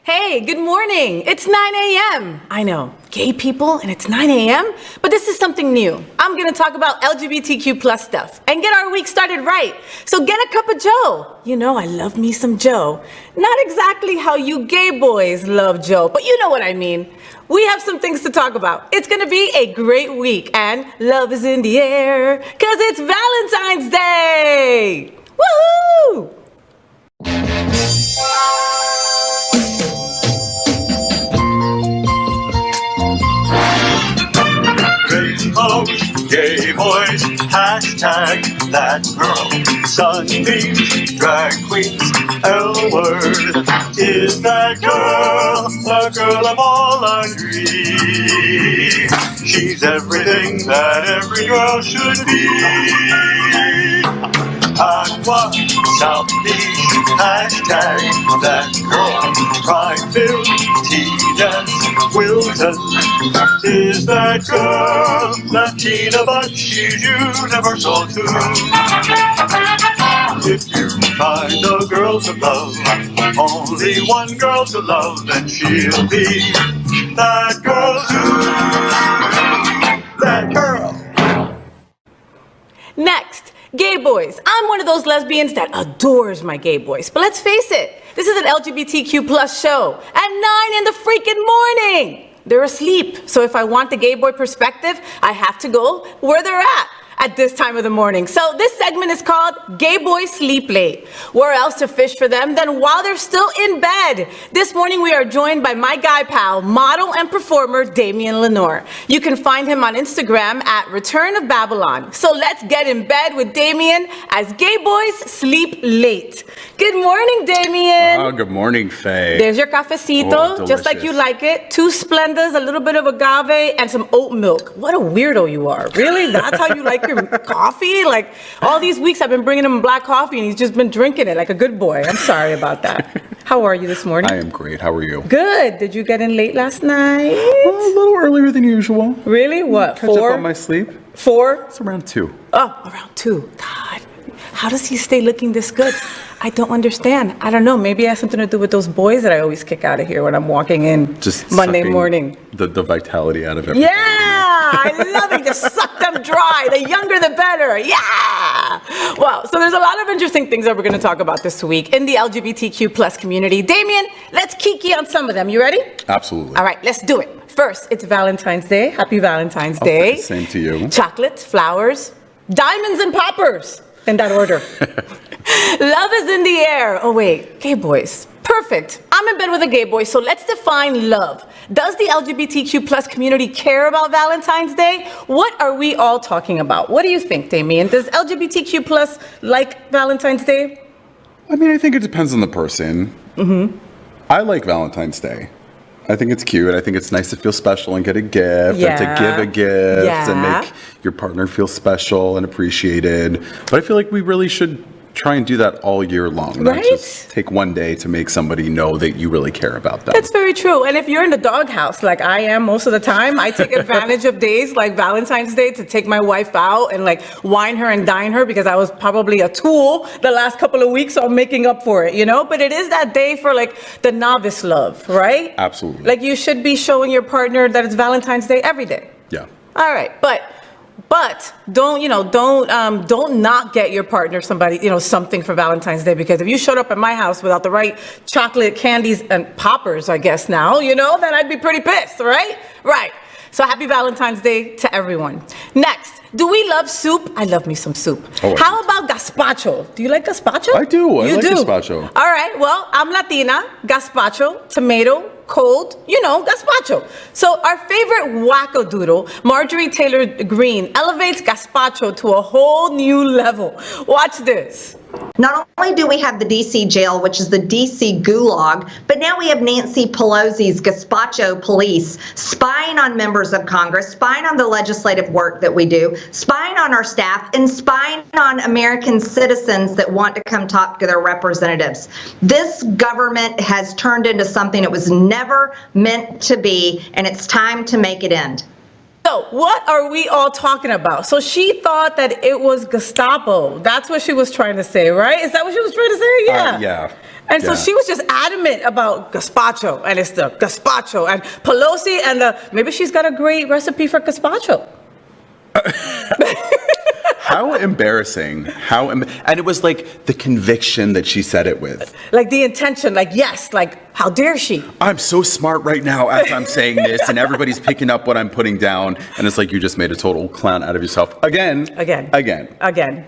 Hey, good morning. It's 9 a.m. I know, gay people and it's 9 a.m., but this is something new. I'm gonna talk about LGBTQ plus stuff and get our week started right. So get a cup of Joe. You know I love me some Joe. Not exactly how you gay boys love Joe, but you know what I mean. We have some things to talk about. It's gonna be a great week and love is in the air, cause it's Valentine's Day. Woohoo! Gay boys, hashtag that girl. Sunbeams, drag queens, L-word. Is that girl, the girl of all our dreams? She's everything that every girl should be. FayWhat, South Beach, hashtag that girl. Pride-filled, T-dance, Wilton. Is that girl Latina, but she's universal too. If you find a girl to love, only one girl to love, then she'll be that girl too. That girl. Next, gay boys. I'm one of those lesbians that adores my gay boys. But let's face it, this is an LGBTQ plus show at 9 in the freaking morning. They're asleep. So if I want the gay boy perspective, I have to go where they're at this time of the morning. So this segment is called Gay Boys Sleep Late. Where else to fish for them than while they're still in bed? This morning we are joined by my guy pal, model and performer Damien Lenore. You can find him on Instagram at Return of Babylon. So let's get in bed with Damien as gay boys sleep late. Good morning, Damien. Oh, good morning, Faye. There's your cafecito, just like you like it. 2 Splendas, a little bit of agave, and some oat milk. What a weirdo you are. Really? That's how you like your coffee? Like, all these weeks I've been bringing him black coffee and he's just been drinking it like a good boy. I'm sorry about that. How are you this morning? I am great. How are you? Good. Did you get in late last night? A little earlier than usual. Really? What, Catch 4? up on my sleep. 4? It's around 2. Oh, around 2. God, how does he stay looking this good? I don't understand. I don't know. Maybe it has something to do with those boys that I always kick out of here when I'm walking in Just Monday morning. The vitality out of everything. Yeah, I love it. Just suck them dry. The younger, the better. Yeah. Well, so there's a lot of interesting things that we're going to talk about this week in the LGBTQ plus community. Damien, let's kiki on some of them. You ready? Absolutely. All right, let's do it. First, it's Valentine's Day. Happy Valentine's Day. Same to you. Chocolates, flowers, diamonds, and poppers. In that order. Love is in the air. Oh wait, gay boys. Perfect. I'm in bed with a gay boy, so let's define love. Does the LGBTQ plus community care about Valentine's Day? What are we all talking about? What do you think, Damien? Does LGBTQ plus like Valentine's Day? I mean, I think it depends on the person. Mm-hmm. I like Valentine's Day. I think it's cute. I think it's nice to feel special and get a gift, and to give a gift and make your partner feel special and appreciated. But I feel like we really should try and do that all year long, not just take one day to make somebody know that you really care about them. That's very true. And if you're in the doghouse, like I am most of the time, I take advantage of days like Valentine's Day to take my wife out and like wine her and dine her because I was probably a tool the last couple of weeks, so I'm making up for it, you know? But it is that day for like the novice love, right? Absolutely. Like you should be showing your partner that it's Valentine's Day every day. Yeah. All right, but don't not get your partner something for Valentine's Day, because if you showed up at my house without the right chocolate candies and poppers, I guess now, then I'd be pretty pissed, right? Right. So happy Valentine's Day to everyone. Next, do we love soup? I love me some soup. Oh, how about gazpacho? Do you like gazpacho? I do. I like gazpacho. All right, well, I'm Latina, gazpacho, tomato, cold, gazpacho. So our favorite wackadoodle, Marjorie Taylor Greene, elevates gazpacho to a whole new level. Watch this. Not only do we have the DC jail, which is the DC gulag, but now we have Nancy Pelosi's Gazpacho police spying on members of Congress, spying on the legislative work that we do, spying on our staff, and spying on American citizens that want to come talk to their representatives. This government has turned into something it was never meant to be, and it's time to make it end. So, what are we all talking about? So she thought that it was Gestapo. That's what she was trying to say, right? Is that what she was trying to say? Yeah. Yeah. And so she was just adamant about Gazpacho, and it's the Gazpacho, and Pelosi, and maybe she's got a great recipe for Gazpacho. How embarrassing. And it was like the conviction that she said it with. Like the intention, like, yes, like, how dare she? I'm so smart right now as I'm saying this, and everybody's picking up what I'm putting down, and it's like you just made a total clown out of yourself. Again.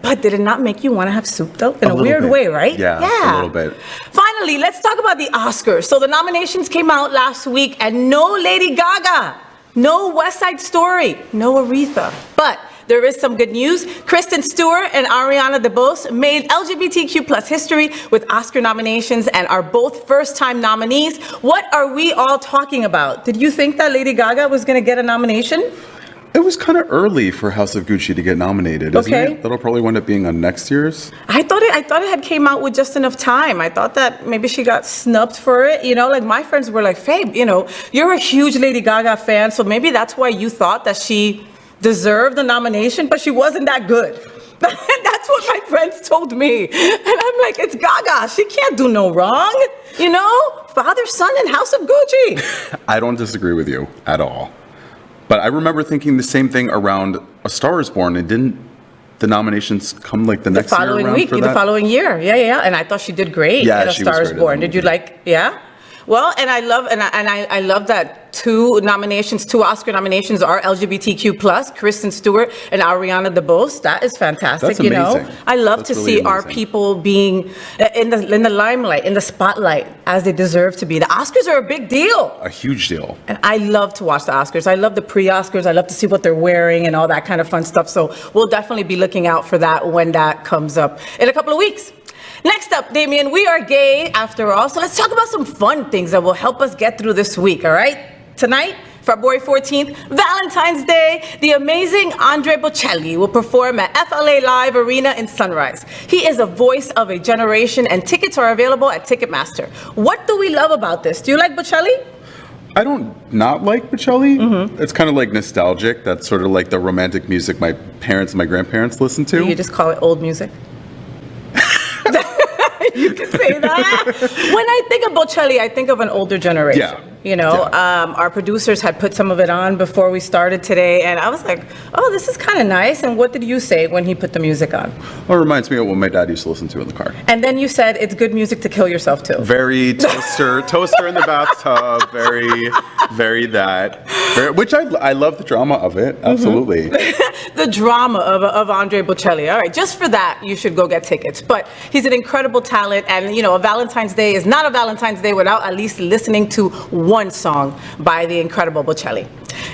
But did it not make you want to have soup, though? In a weird way, right? Yeah, a little bit. Finally, let's talk about the Oscars. So the nominations came out last week, and no Lady Gaga, no West Side Story, no Aretha. But there is some good news. Kristen Stewart and Ariana DeBose made LGBTQ plus history with Oscar nominations and are both first-time nominees. What are we all talking about? Did you think that Lady Gaga was going to get a nomination? It was kind of early for House of Gucci to get nominated, isn't it? That'll probably wind up being on next year's. I thought it had came out with just enough time. I thought that maybe she got snubbed for it. You know, like my friends were like, Faye, you know, you're a huge Lady Gaga fan, so maybe that's why you thought that she deserved the nomination, but she wasn't that good. That's what my friends told me. And I'm like, it's Gaga. She can't do no wrong. You know, father, son, and House of Gucci. I don't disagree with you at all. But I remember thinking the same thing around A Star Is Born, and didn't the nominations come like the next year around for that? The following year. Yeah. And I thought she did great in A Star Is Born. Did you like, yeah? Well, and I love that two Oscar nominations are LGBTQ plus, Kristen Stewart and Ariana DeBose. That is fantastic. That's amazing. You know, I love to see our people being in the limelight, in the spotlight, as they deserve to be. The Oscars are a big deal. A huge deal. And I love to watch the Oscars. I love the pre-Oscars. I love to see what they're wearing and all that kind of fun stuff. So we'll definitely be looking out for that when that comes up in a couple of weeks. Next up, Damien, we are gay after all, so let's talk about some fun things that will help us get through this week, all right? Tonight, February 14th, Valentine's Day, the amazing Andrea Bocelli will perform at FLA Live Arena in Sunrise. He is a voice of a generation, and tickets are available at Ticketmaster. What do we love about this? Do you like Bocelli? I don't not like Bocelli. Mm-hmm. It's kind of like nostalgic. That's sort of like the romantic music my parents and my grandparents listened to. You just call it old music? You can say that. When I think of Bocelli, I think of an older generation. Yeah. You know, our producers had put some of it on before we started today, and I was like, oh, this is kind of nice. And what did you say when he put the music on? Well, it reminds me of what my dad used to listen to in the car. And then you said it's good music to kill yourself to. Very toaster in the bathtub, very that. Which I love the drama of it, absolutely. The drama of Andrea Bocelli. All right, just for that, you should go get tickets. But he's an incredible talent, and you know, a Valentine's Day is not a Valentine's Day without at least listening to one song by the incredible Bocelli.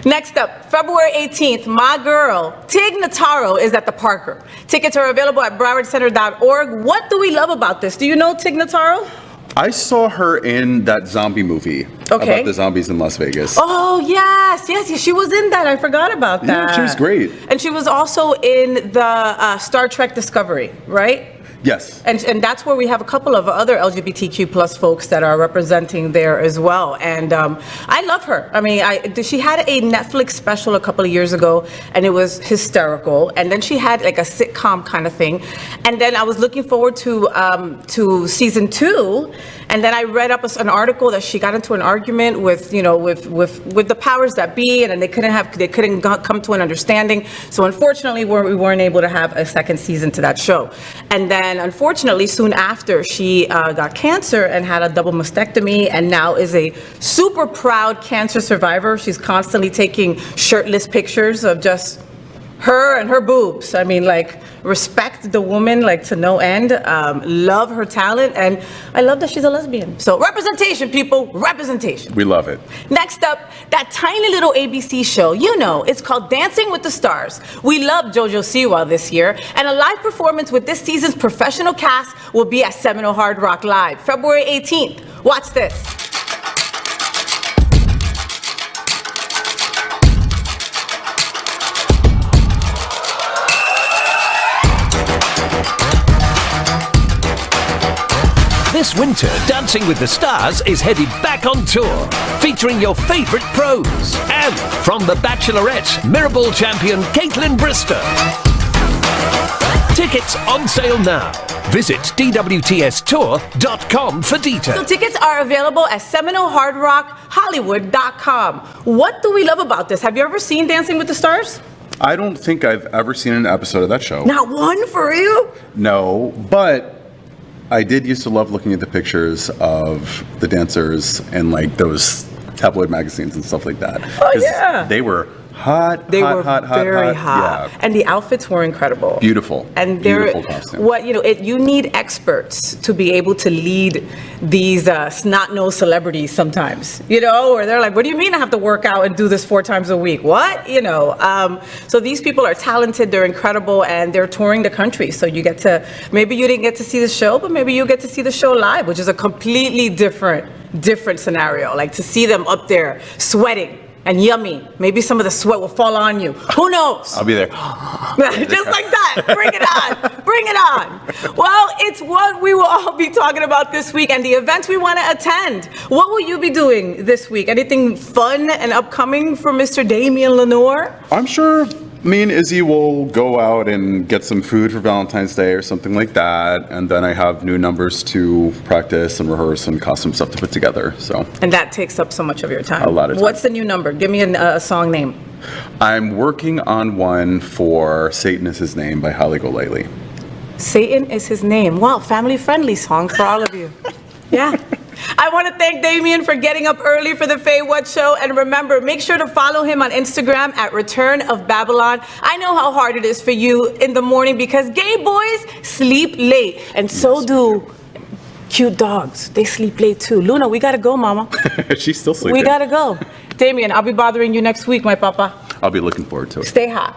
Next up, February 18th, my girl, Tig Notaro, is at the Parker. Tickets are available at browardcenter.org. What do we love about this? Do you know Tig Notaro? I saw her in that zombie movie about the zombies in Las Vegas. Oh, yes, she was in that. I forgot about that. Yeah, she was great. And she was also in the Star Trek Discovery, right? Yes. And that's where we have a couple of other LGBTQ plus folks that are representing there as well. And I love her. I mean, she had a Netflix special a couple of years ago, and it was hysterical. And then she had like a sitcom kind of thing. And then I was looking forward to season 2. And then I read up an article that she got into an argument with the powers that be, and then they couldn't come to an understanding. So unfortunately, we weren't able to have a second season to that show. And then unfortunately, soon after, she got cancer and had a double mastectomy, and now is a super proud cancer survivor. She's constantly taking shirtless pictures of just her and her boobs. I mean, like, respect the woman, like, to no end. Love her talent, and I love that she's a lesbian. So representation, people, representation. We love it. Next up, that tiny little ABC show, you know, it's called Dancing with the Stars. We love JoJo Siwa this year, and a live performance with this season's professional cast will be at Seminole Hard Rock Live, February 18th. Watch this. This winter, Dancing with the Stars is headed back on tour, featuring your favourite pros. And from The Bachelorette's Mirrorball champion Caitlin Brister. Tickets on sale now. Visit dwtstour.com for details. So tickets are available at Seminole Hard Rock, Hollywood.com. What do we love about this? Have you ever seen Dancing with the Stars? I don't think I've ever seen an episode of that show. Not one, for real? No, but I did used to love looking at the pictures of the dancers in like those tabloid magazines and stuff like that. Oh, yeah. They were hot, They hot, were hot, very hot. hot. And the outfits were incredible. Beautiful. And beautiful costume. You need experts to be able to lead these snot-nosed celebrities sometimes, where they're like, what do you mean I have to work out and do this 4 times a week? What? So these people are talented, they're incredible, and they're touring the country. So you get to, maybe you didn't get to see the show, but maybe you'll get to see the show live, which is a completely different scenario. Like to see them up there sweating and yummy. Maybe some of the sweat will fall on you. Who knows? I'll be there. Just like that. Bring it on. Bring it on. Well, it's what we will all be talking about this week and the events we want to attend. What will you be doing this week? Anything fun and upcoming for Mr. Damien Lenore? I'm sure me and Izzy will go out and get some food for Valentine's Day or something like that. And then I have new numbers to practice and rehearse and costume stuff to put together. So. And that takes up so much of your time. A lot of time. What's the new number? Give me a song name. I'm working on one for Satan Is His Name by Holly Golightly. Satan Is His Name. Wow, family-friendly song for all of you. Yeah. I want to thank Damien for getting up early for the FayWhat show. And remember, make sure to follow him on Instagram at Return of Babylon. I know how hard it is for you in the morning because gay boys sleep late. And so do cute dogs. They sleep late too. Luna, we got to go, mama. She's still sleeping. We got to go. Damien, I'll be bothering you next week, my papa. I'll be looking forward to it. Stay hot.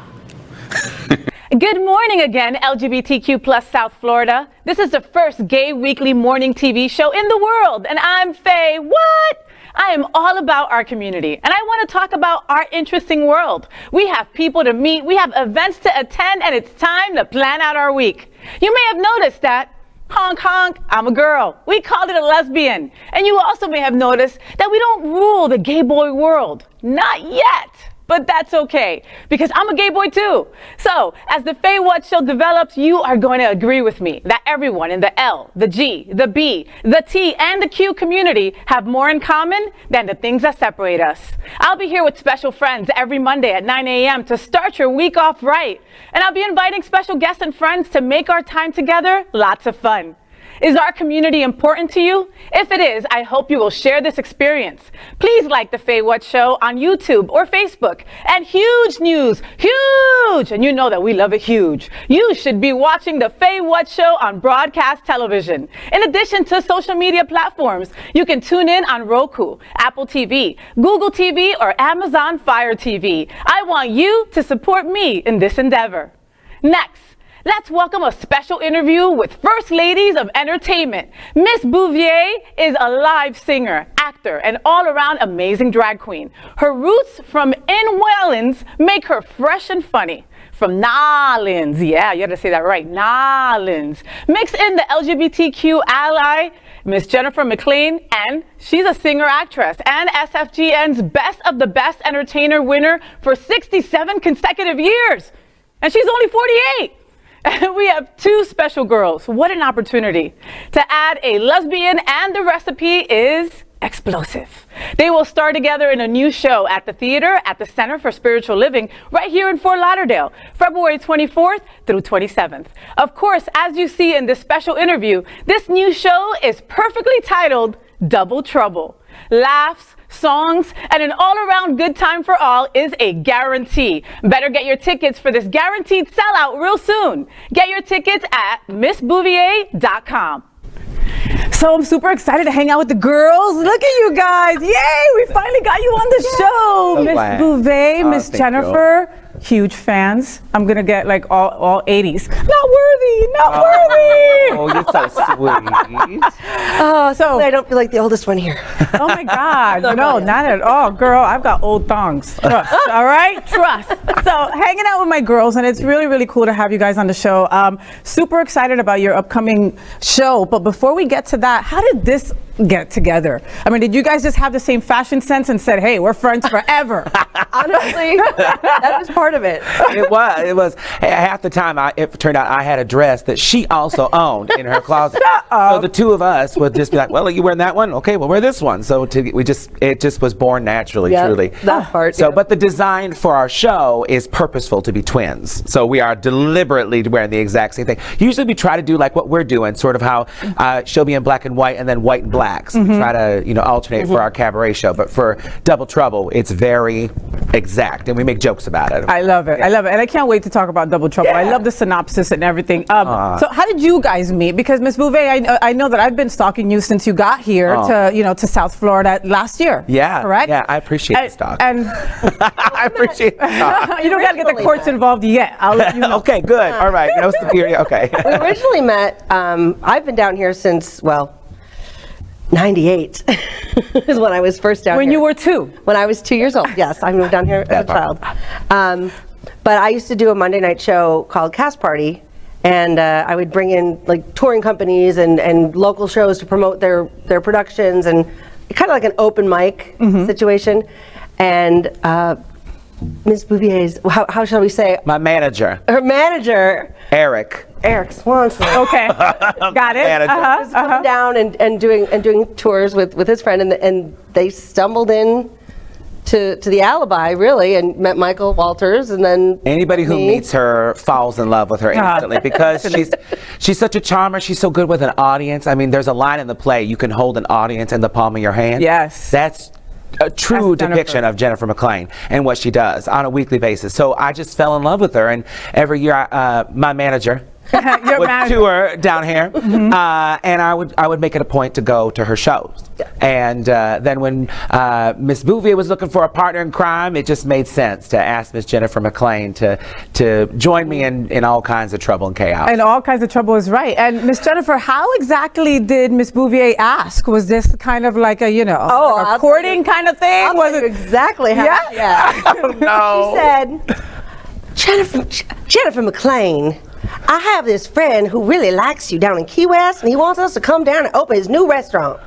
Good morning again, LGBTQ plus South Florida. This is the first gay weekly morning TV show in the world, and I'm FayWhat. I am all about our community, and I want to talk about our interesting world. We have people to meet, we have events to attend, and it's time to plan out our week. You may have noticed that honk honk, I'm a girl. We called it a lesbian. And you also may have noticed that we don't rule the gay boy world. Not yet. But that's okay, because I'm a gay boy too. So, as the FayWhat show develops, you are going to agree with me that everyone in the L, the G, the B, the T, and the Q community have more in common than the things that separate us. I'll be here with special friends every Monday at 9 a.m. to start your week off right. And I'll be inviting special guests and friends to make our time together lots of fun. Is our community important to you? If it is, I hope you will share this experience. Please like the FayWhat show on YouTube or Facebook. And huge news, huge! And you know that we love it huge. You should be watching the FayWhat show on broadcast television. In addition to social media platforms, you can tune in on Roku, Apple TV, Google TV, or Amazon Fire TV. I want you to support me in this endeavor. Next, let's welcome a special interview with First Ladies of Entertainment. Miss Bouvee is a live singer, actor, and all-around amazing drag queen. Her roots from Wellens make her fresh and funny. From Nolens, yeah, you had to say that right, Nolens. Mix in the LGBTQ ally, Miss Jennifer McClain, and she's a singer-actress and SFGN's Best of the Best Entertainer winner for 67 consecutive years. And she's only 48. We have 2 special girls. What an opportunity. To add a lesbian, and the recipe is explosive. They will star together in a new show at the theater at the Center for Spiritual Living right here in Fort Lauderdale, February 24th through 27th. Of course, as you see in this special interview, this new show is perfectly titled Double Trouble. Laughs, songs, and an all-around good time for all is a guarantee. Better get your tickets for this guaranteed sellout real soon. Get your tickets at MissBouvier.com. So I'm super excited to hang out with the girls. Look at you guys. Yay, we finally got you on the show. Miss Bouvee, Miss Jennifer. huge fans. I'm gonna get like all 80s. Not worthy. Oh, you're so sweet. Oh, so I don't feel like the oldest one here. Oh my God, no, not at all, girl. I've got old thongs. Trust, all right, trust. So hanging out with my girls, and it's really, really cool to have you guys on the show. Super excited about your upcoming show. But before we get to that, how did this get together? I mean, did you guys just have the same fashion sense and said, "Hey, we're friends forever"? Honestly, that was part of it. It was. Half the time, it turned out I had a dress that she also owned in her closet. So the two of us would just be like, "Well, are you wearing that one? Okay, we'll wear this one." So it just was born naturally, truly. That part. So, but the design for our show is purposeful to be twins. So we are deliberately wearing the exact same thing. Usually we try to do like what we're doing, sort of how she'll be in black and white and then white and black. So we try to, alternate for our cabaret show. But for Double Trouble, it's very exact, and we make jokes about it. I love it. I love it. And I can't wait to talk about Double Trouble. I love the synopsis and everything. So how did you guys meet? Because Miss Bouvee, I know that I've been stalking you since you got here to South Florida last year. Yeah. Correct? Yeah, I appreciate the stalk. And I appreciate the stalk. you don't got to get the courts involved yet. I'll let you know. Okay, good. All right. No superior. Okay. We originally met, I've been down here since, 98 is when I was first down here. When you were 2? When I was 2 years old, yes. I moved down here as a child. But I used to do a Monday night show called Cast Party, and I would bring in like touring companies and local shows to promote their productions, and kind of like an open mic situation. And Ms. Bouvier's, how shall we say? My manager. Her manager. Eric Swanson. Okay, got it. Was coming down and doing tours with his friend, and they stumbled in to the Alibi, really, and met Michael Walters, and then anybody who meets her falls in love with her instantly because she's such a charmer. She's so good with an audience. I mean, there's a line in the play: you can hold an audience in the palm of your hand. Yes, that's a true depiction of Jennifer McClain and what she does on a weekly basis. So I just fell in love with her, and every year my manager would tour down here, and I would make it a point to go to her shows. And then when Miss Bouvee was looking for a partner in crime, it just made sense to ask Miss Jennifer McClain to join me in all kinds of trouble and chaos. And all kinds of trouble is right. And Miss Jennifer, how exactly did Miss Bouvee ask? Was this kind of like a a courting kind of thing? Was it exactly how? Yeah. Oh, no. She said, Jennifer McClain, I have this friend who really likes you down in Key West, and he wants us to come down and open his new restaurant.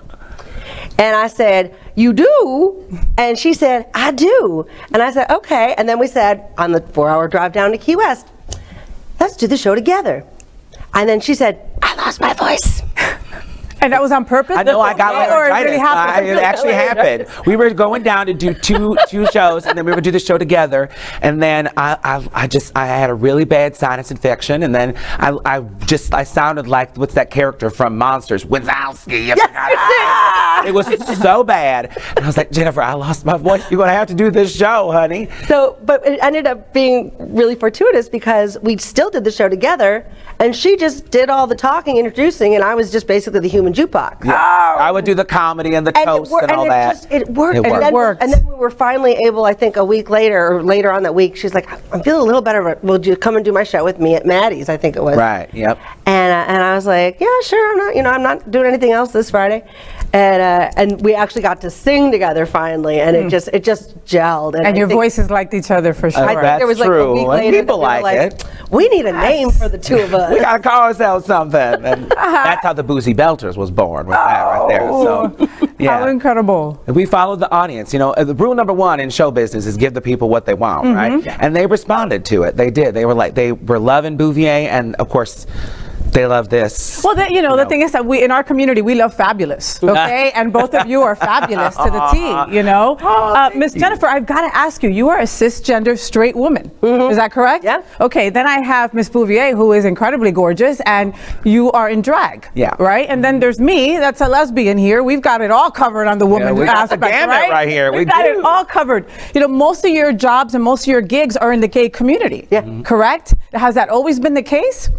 And I said, you do? And she said, I do. And I said, okay. And then we said, on the 4-hour drive down to Key West, let's do the show together. And then she said, I lost my voice. And that was on purpose? I know, I got laryngitis. It really happened? It actually happened. We were going down to do two shows, and then we would do the show together. And then I had a really bad sinus infection, and then I sounded like, what's that character from Monsters? Wazowski. Yes, it was so bad. And I was like, Jennifer, I lost my voice. You're going to have to do this show, honey. So, but it ended up being really fortuitous because we still did the show together, and she just did all the talking, introducing, and I was just basically the human jukebox. Yeah. I would do the comedy and the toast and all that. It worked. And then we were finally able, I think a week later, or later on that week, she's like, I'm feeling a little better. Will you come and do my show with me at Maddie's, I think it was. Right, yep. And I was like, yeah, sure, I'm not doing anything else this Friday. And we actually got to sing together finally, and it just gelled. And your voices liked each other for sure. That's there was true. Like a week later people like it. We need a name for the two of us. We gotta call ourselves something. And that's how the Boozy Belters was born, with that right there. So, yeah. How incredible. We followed the audience. The rule number one in show business is give the people what they want, right? And they responded to it. They did. They were loving Bouvier, and of course, they love this. Well, the thing is that in our community, we love fabulous, okay? And both of you are fabulous to the T, Miss Jennifer, I've got to ask you, you are a cisgender straight woman. Is that correct? Yeah. Okay, then I have Miss Bouvier, who is incredibly gorgeous, and you are in drag. Yeah. Right? And then there's me, that's a lesbian here. We've got it all covered on the woman we got aspect, the gamut right here. We've got it all covered. Most of your jobs and most of your gigs are in the gay community. Yeah. Correct? Has that always been the case?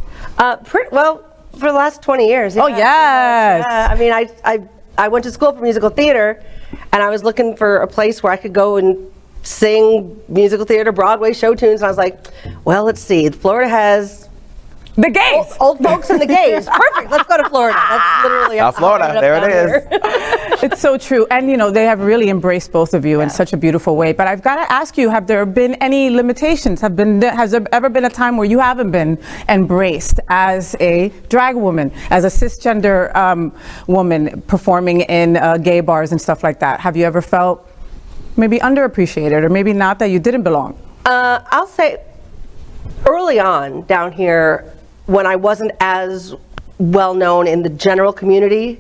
Well, for the last 20 years. Yeah. Oh, yes. Yeah. I mean, I went to school for musical theater, and I was looking for a place where I could go and sing musical theater, Broadway show tunes. And I was like, well, let's see. Florida has the gays. Old folks and the gays. Perfect. Let's go to Florida. That's literally South Florida. There it is. It's so true. And, you know, they have really embraced both of you in such a beautiful way. But I've got to ask you, have there been any limitations? Has there ever been a time where you haven't been embraced as a drag woman, as a cisgender woman performing in gay bars and stuff like that? Have you ever felt maybe underappreciated or maybe not that you didn't belong? I'll say early on down here, when I wasn't as well known in the general community,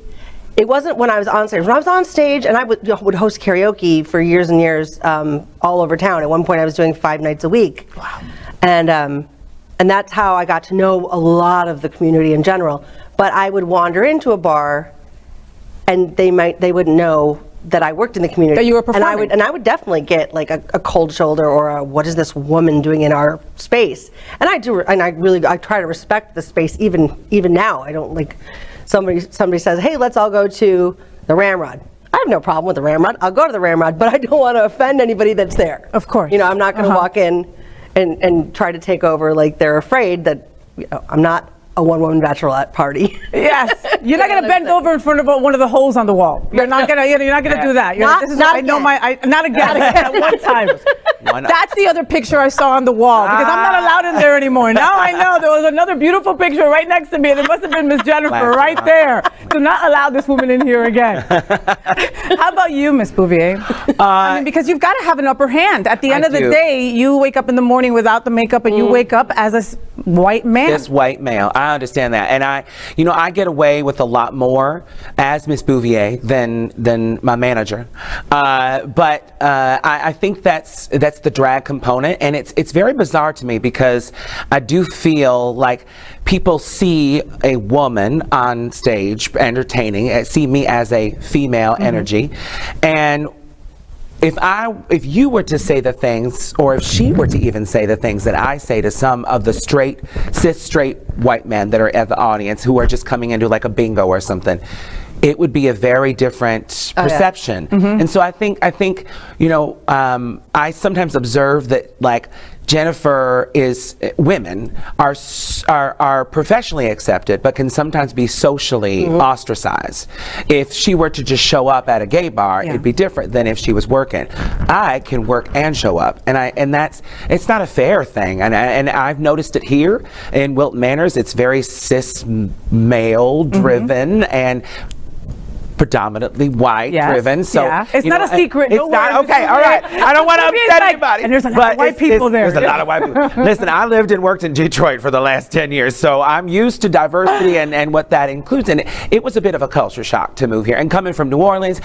it wasn't when I was on stage. When I was on stage, and I would host karaoke for years and years all over town. At one point, I was doing 5 nights a week. Wow. And that's how I got to know a lot of the community in general. But I would wander into a bar, and they wouldn't know that I worked in the community. That you were performing. And I would definitely get like a cold shoulder or a, what is this woman doing in our space? And I try to respect the space even now. I don't like somebody says, hey, let's all go to the Ramrod. I have no problem with the Ramrod. I'll go to the Ramrod, but I don't want to offend anybody that's there. Of course. You know, I'm not going to walk in and try to take over like they're afraid that, you know, I'm not a one-woman bachelorette party. Yes, you're not going to bend over in front of one of the holes on the wall. You're not going to. You're not going to do that. Not again. Not again. At one time. That's the other picture I saw on the wall because I'm not allowed in there anymore. Now I know there was another beautiful picture right next to me, and it must have been Miss Jennifer right there. Do not allow this woman in here again. How about you, Miss Bouvee? I mean, because you've got to have an upper hand. At the end of the day, you wake up in the morning without the makeup, and you wake up as a white man. This white male. I understand that, and I get away with a lot more as Miss Bouvee than my manager. But I think that's the drag component, and it's very bizarre to me because I do feel like people see a woman on stage entertaining, see me as a female energy, and if you were to say the things, or if she were to even say the things that I say to some of the cis straight white men that are at the audience who are just coming into like a bingo or something, it would be a very different perception. And so I think you know, I sometimes observe that like women are professionally accepted, but can sometimes be socially ostracized. If she were to just show up at a gay bar, it'd be different than if she was working. I can work and show up, and it's not a fair thing. And I've noticed it here in Wilton Manors. It's very cis male driven and predominantly white driven. So it's not a secret. It's not okay. All right. I don't want to upset anybody. And there's a lot of white people there. There's a lot of white people. Listen, I lived and worked in Detroit for the last 10 years, so I'm used to diversity and what that includes. And it was a bit of a culture shock to move here. And coming from New Orleans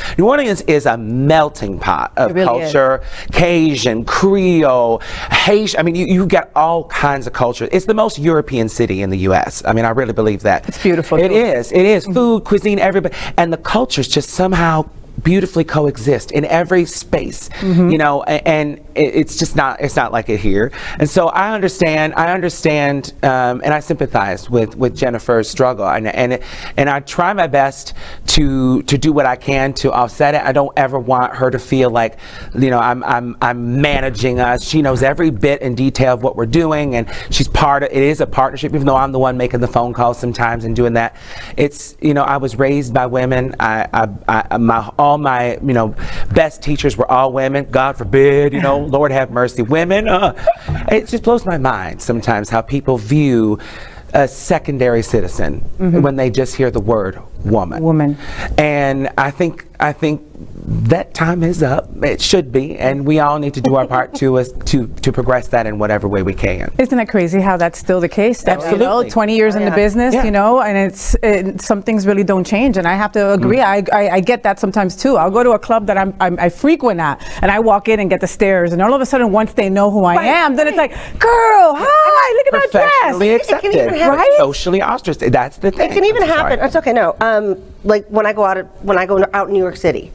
is a melting pot of culture. Cajun, Creole, Haitian. I mean, you get all kinds of culture. It's the most European city in the U.S. I mean, I really believe that. It's beautiful. It is. It is. Food, cuisine, everybody. And the cultures just somehow beautifully coexist in every space, you know, and it's not like it here. And so I understand, and I sympathize with Jennifer's struggle, and I try my best to do what I can to offset it. I don't ever want her to feel like, you know, I'm managing us. She knows every bit and detail of what we're doing, and she's it is a partnership, even though I'm the one making the phone calls sometimes and doing that. It's, you know, I was raised by women. All my, you know, best teachers were all women. God forbid, you know, Lord have mercy, women. It just blows my mind sometimes how people view a secondary citizen when they just hear the word woman. And I think that time is up. It should be, and we all need to do our part to progress that in whatever way we can. Isn't it crazy how that's still the case? Absolutely. You know, 20 years in the business, you know, and some things really don't change. And I have to agree. I get that sometimes too. I'll go to a club that I frequent at, and I walk in and get the stares, and all of a sudden, once they know who I am, then it's like, girl, hi, look at that dress. Professionally accepted, right? Socially ostracized. That's the thing. It can even happen. It's okay. No, like when I go out in New York City,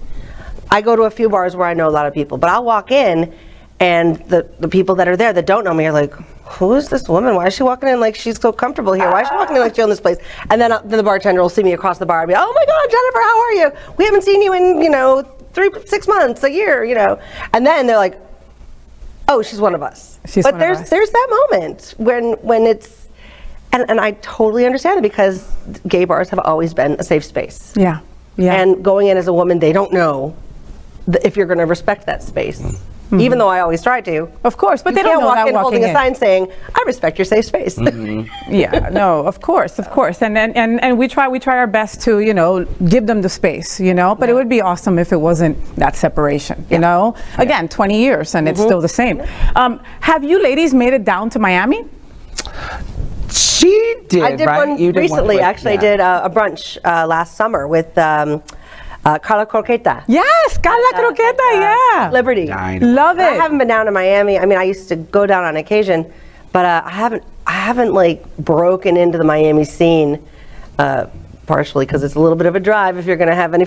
I go to a few bars where I know a lot of people, but I'll walk in, and the people that are there that don't know me are like, who is this woman? Why is she walking in like she's so comfortable here? Why is she walking in like she owns this place? And then the bartender will see me across the bar and be, oh my God, Jennifer, how are you? We haven't seen you in, you know, 6 months, a year, you know. And then they're like, oh, she's one of us. But there's that moment when it's, and I totally understand it because gay bars have always been a safe space. Yeah. Yeah. And going in as a woman, they don't know if you're going to respect that space. Even though I always try to. Of course, but you they don't know walk that in holding a sign saying, "I respect your safe space." Yeah, no, of course, and we try our best to, you know, give them the space, you know. But it would be awesome if it wasn't that separation, you know. Again, 20 years and it's still the same. Have you ladies made it down to Miami? She did. I did right? one You did recently. One Actually, I did a brunch last summer with Carla Croqueta. Yes, Carla Croqueta, yeah. Liberty. Love it. I haven't been down to Miami. I mean, I used to go down on occasion, but I haven't like broken into the Miami scene. Partially because it's a little bit of a drive if you're going to have any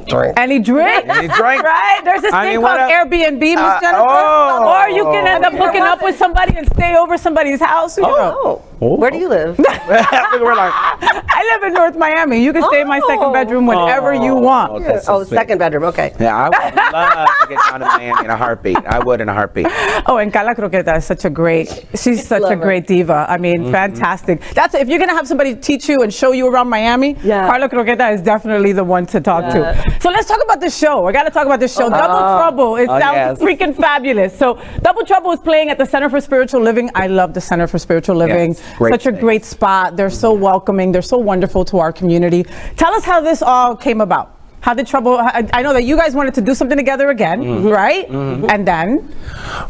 drink. Any drink? Right? There's this thing called Airbnb, Miss Jennifer. Or you can end up hooking up with somebody and stay over somebody's house. You know. Where do you live? I live in North Miami. You can stay in my second bedroom whenever you want. Second bedroom, okay. Yeah, I would love to get down to Miami in a heartbeat. I would in a heartbeat. Oh, and Carla Croqueta is such a great diva. I mean, fantastic. That's if you're going to have somebody teach you and show you around Miami, Carla Croqueta is definitely the one to talk to. So let's talk about the show. I got to talk about this show. Double Trouble. It sounds freaking fabulous. So Double Trouble is playing at the Center for Spiritual Living. I love the Center for Spiritual Living. Such a great spot. They're so welcoming. They're so wonderful to our community. Tell us how this all came about. How did Trouble, I know that you guys wanted to do something together again, right? And then?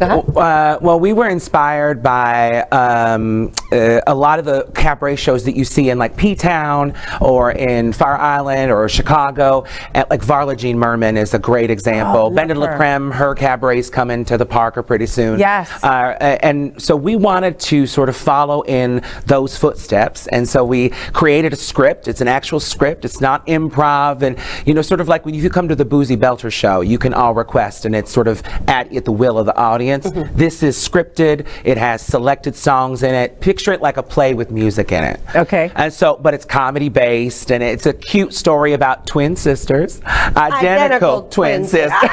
Well, we were inspired by a lot of the cabaret shows that you see in like P-Town or in Fire Island or Chicago. And like Varla Jean Merman is a great example. Bended La Creme, her cabarets coming to the Parker pretty soon. Yes. And so we wanted to sort of follow in those footsteps. And so we created a script. It's an actual script. It's not improv. And, you know, sort of like when you come to the Boozy Belter show, you can all request and it's sort of at the will of the audience. This is scripted. It has selected songs in it. Picture it like a play with music in it. Okay. And so, but it's comedy based and it's a cute story about twin sisters, identical twin sisters.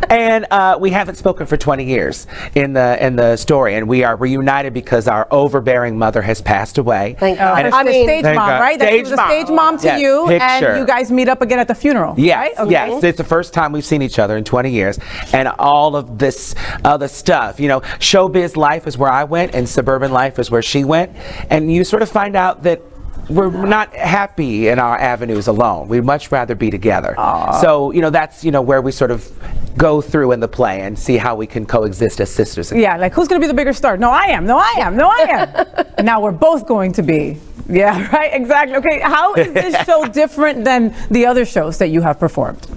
And we haven't spoken for 20 years in the story, and we are reunited because our overbearing mother has passed away. Thank God. I mean, stage mom, right? That she was a stage mom to you, and you guys meet up again at the funeral. Yes, right? Okay. Yes. It's the first time we've seen each other in 20 years, and all of this other stuff. You know, showbiz life is where I went, and suburban life is where she went, and you sort of find out that we're not happy in our avenues alone. We'd much rather be together. So, you know, that's, you know, where we sort of go through in the play and see how we can coexist as sisters again. Yeah, like who's going to be the bigger star? No, I am. No, I am. No, I am. And now we're both going to be. Yeah, right? Exactly. Okay, how is this show different than the other shows that you have performed?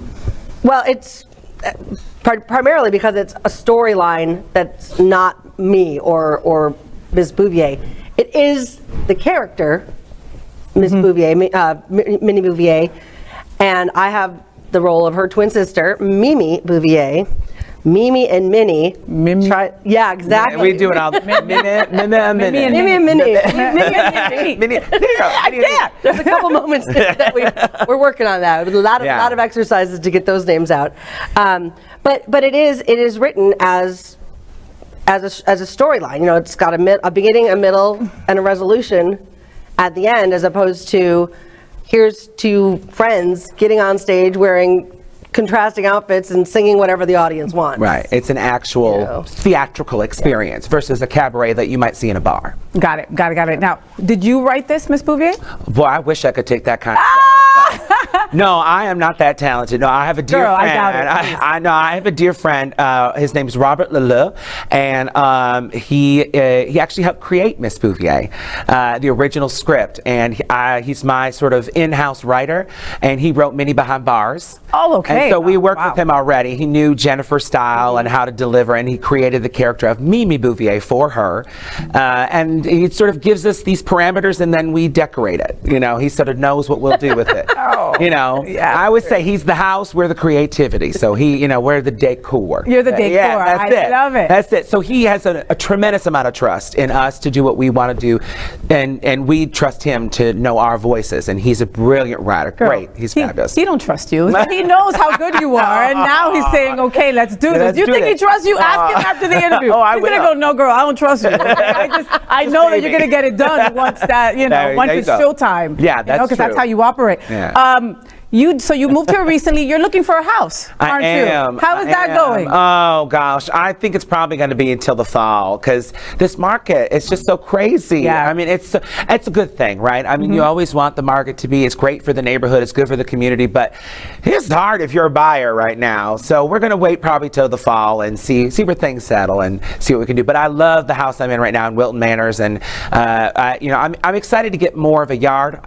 Well, it's primarily because it's a storyline that's not me or Ms. Bouvier. It is the character, Ms. Bouvier, Minnie Bouvier, and I have the role of her twin sister, Mimi Bouvier. Mimi and Minnie. Yeah, exactly. We do it all. Mimi and Minnie. Mimi and Minnie. There's a couple moments that we're working on that. A lot of exercises to get those names out. But it is written as a storyline. You know, it's got a beginning, a middle, and a resolution at the end, as opposed to here's two friends getting on stage wearing contrasting outfits and singing whatever the audience wants. Right. It's an actual theatrical experience versus a cabaret that you might see in a bar. Got it. Now, did you write this, Miss Bouvier? Boy, I wish I could take that kind of No, I am not that talented. No, I have a dear friend. I doubt it. I know. I have a dear friend. His name is Robert Leleu, and he actually helped create Miss Bouvier, the original script. And he's my sort of in-house writer, and he wrote Minnie Behind Bars. Oh, okay. And so we worked with him already. He knew Jennifer's style and how to deliver, and he created the character of Mimi Bouvier for her. And he sort of gives us these parameters, and then we decorate it. You know, he sort of knows what we'll do with it. You know, I would say he's the house, we're the creativity. So we're the decor. You're the decor. Yeah, that's it. Love it. That's it. So he has a tremendous amount of trust in us to do what we want to do, and we trust him to know our voices. And he's a brilliant writer. Girl, great. He's fabulous. He don't trust you. He knows how good you are, and now he's saying, "Okay, let's do this." You think he trusts you? Ask him after the interview. He's gonna go, "No, girl, I don't trust you. I know that you're gonna get it done once that once it's showtime." Yeah, that's true. Because that's how you operate. Yeah. So you moved here recently. You're looking for a house, aren't you? How is that going? Oh gosh, I think it's probably going to be until the fall because this market is just so crazy. Yeah. I mean, it's a good thing, right? I mean, you always want the market to be. It's great for the neighborhood. It's good for the community, but it's hard if you're a buyer right now. So we're going to wait probably till the fall and see where things settle and see what we can do. But I love the house I'm in right now in Wilton Manors, and I'm excited to get more of a yard.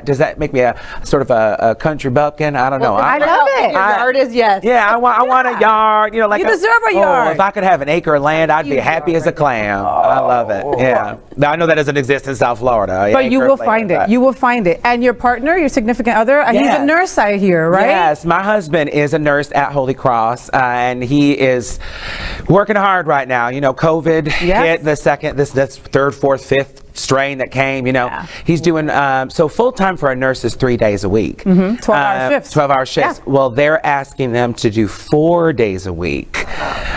Does that make me a sort of a country bumpkin? I don't know. I love it. Your yard is yes. Yeah, I want a yard. Like you deserve a yard. If I could have an acre of land, I'd be happy as a clam. I love it. Yeah. Now I know that doesn't exist in South Florida. But you will find it. You will find it. And your partner, your significant other, he's a nurse, I hear, right? Yes, my husband is a nurse at Holy Cross, and he is working hard right now. COVID hit this third, fourth, fifth strain that came. He's doing so full time for a nurse is 3 days a week. 12-hour shifts. 12-hour shifts. Yeah. Well, they're asking them to do 4 days a week.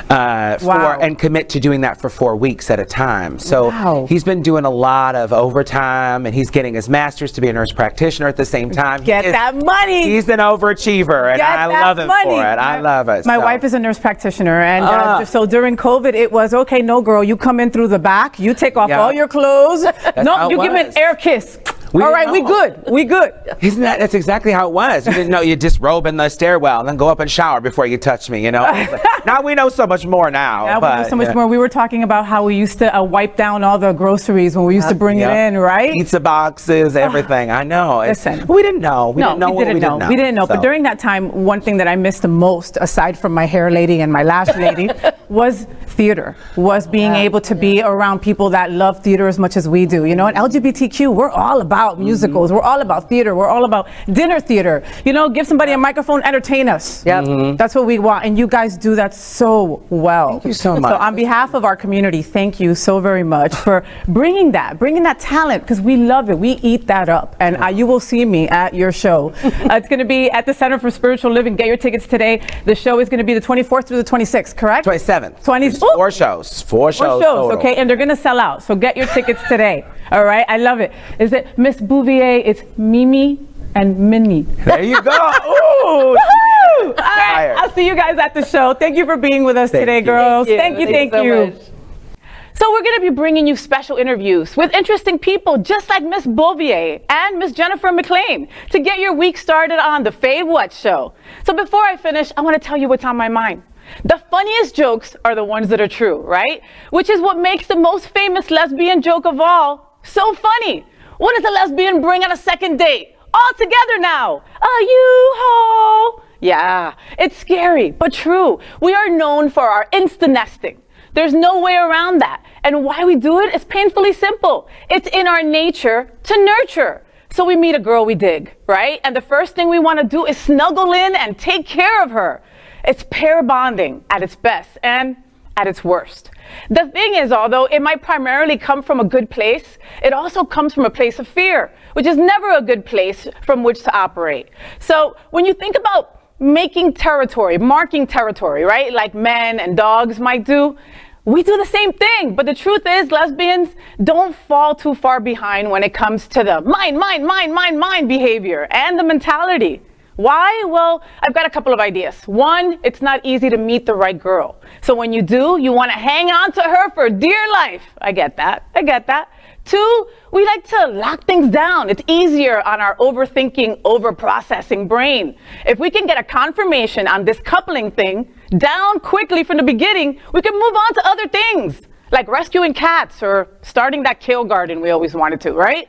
And commit to doing that for 4 weeks at a time. So he's been doing a lot of overtime, and he's getting his master's to be a nurse practitioner at the same time. Get that money. He's an overachiever, and I love him for it. I love it. My wife is a nurse practitioner, and so during COVID, it was, okay, no, girl, you come in through the back, you take off all your clothes. No, you give me an air kiss. All right, we good. We good. That's exactly how it was. You didn't know you disrobe in the stairwell and then go up and shower before you touch me, Now we know so much more now. Yeah, we know so much more. We were talking about how we used to wipe down all the groceries when we used to bring it in, right? Pizza boxes, everything. I know. Listen. We didn't know. We didn't know. But during that time, one thing that I missed the most, aside from my hair lady and my lash lady, was theater, was being able to be around people that love theater as much as we do. And LGBTQ, we're all about musicals. We're all about theater. We're all about dinner theater. Give somebody a microphone, entertain us. Yep. That's what we want. And you guys do that so well. Thank you so much. So on behalf of our community, thank you so very much for bringing that talent, because we love it. We eat that up. And you will see me at your show. It's going to be at the Center for Spiritual Living. Get your tickets today. The show is going to be the 24th through the 26th, correct? 27th. 4 shows. 4 shows. Okay, and they're going to sell out. So get your tickets today. All right, I love it. Is it Miss Bouvee? It's Mimi and Minnie. There you go. Ooh. All right, I'll see you guys at the show. Thank you for being with us today, girls. Thank you. So we're going to be bringing you special interviews with interesting people just like Miss Bouvee and Miss Jennifer McClain to get your week started on the FayWhat show. So before I finish, I want to tell you what's on my mind. The funniest jokes are the ones that are true, right? Which is what makes the most famous lesbian joke of all so funny. What does a lesbian bring on a second date? All together now. A U-Haul. Yeah, it's scary, but true. We are known for our insta-nesting. There's no way around that. And why we do it is painfully simple. It's in our nature to nurture. So we meet a girl we dig, right? And the first thing we want to do is snuggle in and take care of her. It's pair bonding at its best and at its worst. The thing is, although it might primarily come from a good place, it also comes from a place of fear, which is never a good place from which to operate. So when you think about marking territory, right? Like men and dogs might do, we do the same thing. But the truth is, lesbians don't fall too far behind when it comes to the mine behavior and the mentality. Why? Well, I've got a couple of ideas. One, it's not easy to meet the right girl. So when you do, you want to hang on to her for dear life. I get that. Two, we like to lock things down. It's easier on our overthinking, overprocessing brain. If we can get a confirmation on this coupling thing down quickly from the beginning, we can move on to other things, like rescuing cats or starting that kale garden we always wanted to, right?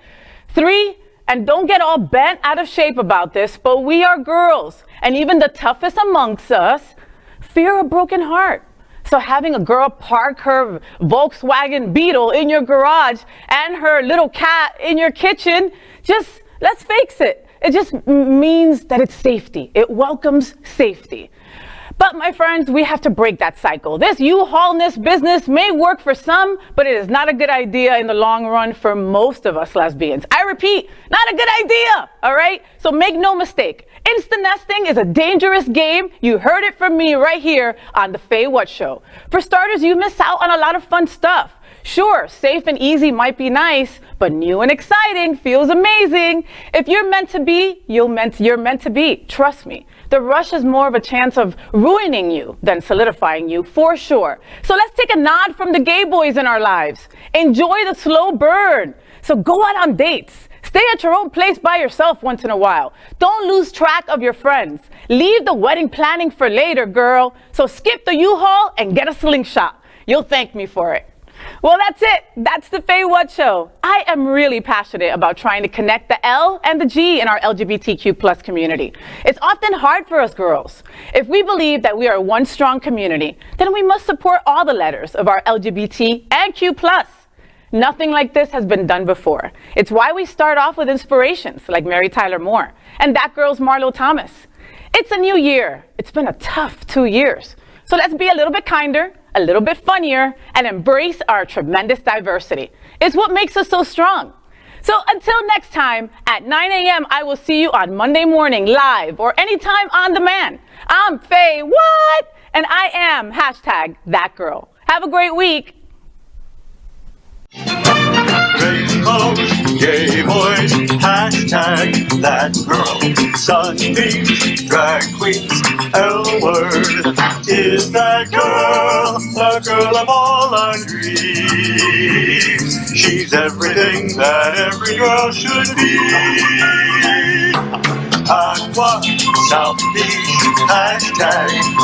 Three, and don't get all bent out of shape about this, but we are girls, and even the toughest amongst us fear a broken heart. So having a girl park her Volkswagen Beetle in your garage and her little cat in your kitchen, just let's face it, It just means that it's safety. It welcomes safety. But my friends, we have to break that cycle. This U-Haulness business may work for some, but it is not a good idea in the long run for most of us lesbians. I repeat, not a good idea, all right? So make no mistake, instant nesting is a dangerous game. You heard it from me right here on the FayWhat Show. For starters, you miss out on a lot of fun stuff. Sure, safe and easy might be nice, but new and exciting feels amazing. If you're meant to be, you're meant to be. Trust me. The rush is more of a chance of ruining you than solidifying you, for sure. So let's take a nod from the gay boys in our lives. Enjoy the slow burn. So go out on dates. Stay at your own place by yourself once in a while. Don't lose track of your friends. Leave the wedding planning for later, girl. So skip the U-Haul and get a slingshot. You'll thank me for it. Well, that's it. That's the FayWhat Show. I am really passionate about trying to connect the L and the G in our LGBTQ plus community. It's often hard for us girls. If we believe that we are one strong community, then we must support all the letters of our LGBT and Q plus. Nothing like this has been done before. It's why we start off with inspirations like Mary Tyler Moore and that girl's Marlo Thomas. It's a new year. It's been a tough 2 years. So let's be a little bit kinder, a little bit funnier, and embrace our tremendous diversity. It's what makes us so strong. So until next time, at 9 a.m., I will see you on Monday morning live or anytime on demand. I'm FayWhat, and I am #thatgirl. Have a great week. Rainbows, gay boys, #thatgirl. Sunbeams, drag queens, L-word is that girl, the girl of all our dreams. She's everything that every girl should be. Aqua, South Beach, #thatgirl.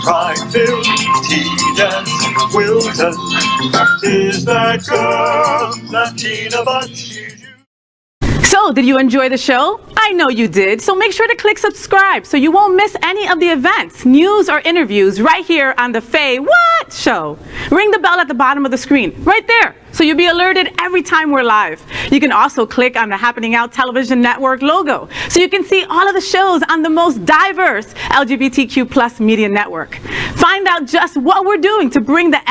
Pride-filled, T-dance, Wilton is that girl, Latina but she's you. So, did you enjoy the show? I know you did. So make sure to click subscribe so you won't miss any of the events, news, or interviews right here on the FayWhat Show. Ring the bell at the bottom of the screen, right there, so you'll be alerted every time we're live. You can also click on the Happening Out Television Network logo so you can see all of the shows on the most diverse LGBTQ plus media network. Find out just what we're doing to bring the